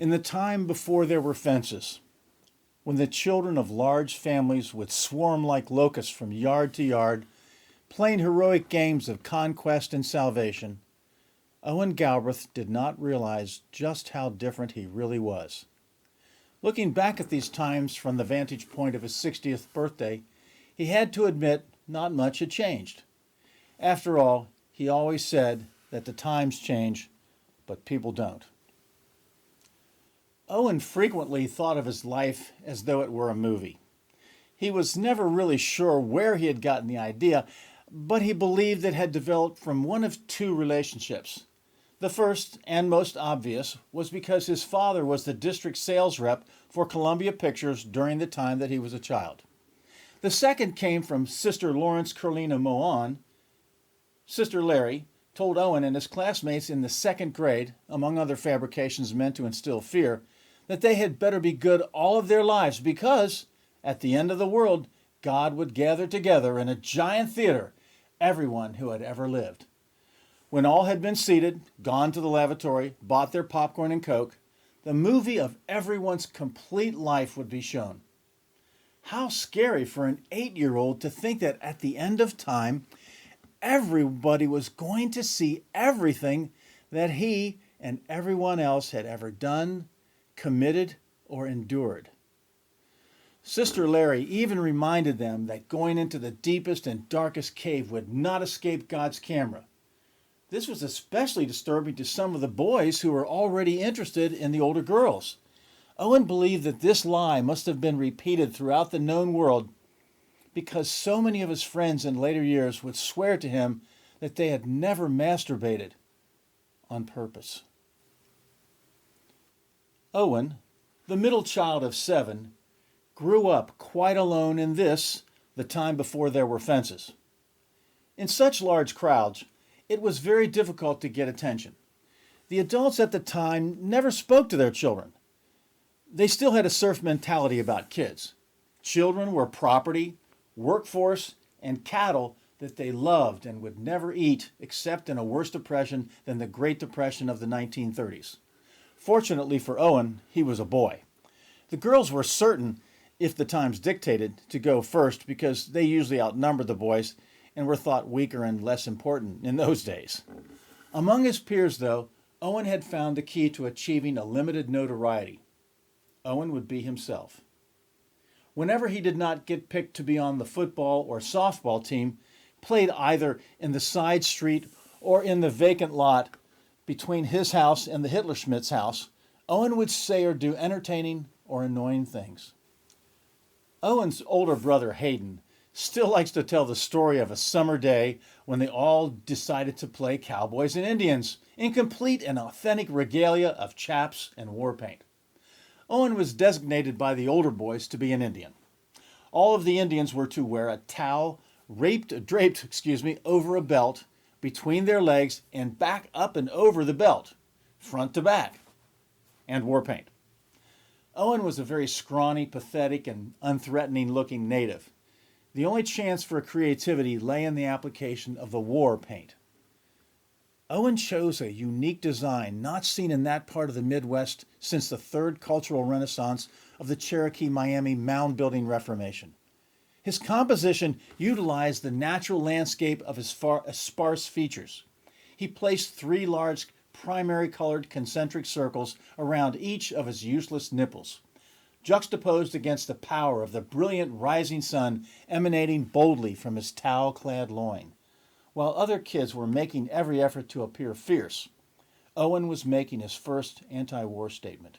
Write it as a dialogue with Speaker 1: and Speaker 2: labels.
Speaker 1: In the time before there were fences, when the children of large families would swarm like locusts from yard to yard, playing heroic games of conquest and salvation, Owen Galbraith did not realize just how different he really was. Looking back at these times from the vantage point of his 60th birthday, he had to admit not much had changed. After all, he always said that the times change, but people don't. Owen frequently thought of his life as though it were a movie. He was never really sure where he had gotten the idea, but he believed it had developed from one of two relationships. The first, and most obvious, was because his father was the district sales rep for Columbia Pictures during the time that he was a child. The second came from Sister Lawrence Carlina Mohan. Sister Larry told Owen and his classmates in the second grade, among other fabrications meant to instill fear, that they had better be good all of their lives because, at the end of the world, God would gather together in a giant theater everyone who had ever lived. When all had been seated, gone to the lavatory, bought their popcorn and Coke, the movie of everyone's complete life would be shown. How scary for an 8-year-old to think that at the end of time, everybody was going to see everything that he and everyone else had ever done, committed, or endured. Sister Larry even reminded them that going into the deepest and darkest cave would not escape God's camera. This was especially disturbing to some of the boys who were already interested in the older girls. Owen believed that this lie must have been repeated throughout the known world because so many of his friends in later years would swear to him that they had never masturbated on purpose. Owen, the middle child of 7, grew up quite alone in this, the time before there were fences. In such large crowds, it was very difficult to get attention. The adults at the time never spoke to their children. They still had a serf mentality about kids. Children were property, workforce, and cattle that they loved and would never eat except in a worse depression than the Great Depression of the 1930s. Fortunately for Owen, he was a boy. The girls were certain, if the times dictated, to go first because they usually outnumbered the boys and were thought weaker and less important in those days. Among his peers, though, Owen had found the key to achieving a limited notoriety. Owen would be himself. Whenever he did not get picked to be on the football or softball team, played either in the side street or in the vacant lot between his house and the Hitlerschmidt's house, Owen would say or do entertaining or annoying things. Owen's older brother, Hayden, still likes to tell the story of a summer day when they all decided to play cowboys and Indians in complete and authentic regalia of chaps and war paint. Owen was designated by the older boys to be an Indian. All of the Indians were to wear a towel draped over a belt between their legs and back up and over the belt, front to back, and war paint. Owen was a very scrawny, pathetic, and unthreatening-looking native. The only chance for creativity lay in the application of the war paint. Owen chose a unique design not seen in that part of the Midwest since the third cultural renaissance of the Cherokee-Miami mound-building reformation. His composition utilized the natural landscape of his sparse features. He placed 3 large primary colored concentric circles around each of his useless nipples, juxtaposed against the power of the brilliant rising sun emanating boldly from his towel-clad loin. While other kids were making every effort to appear fierce, Owen was making his first anti-war statement.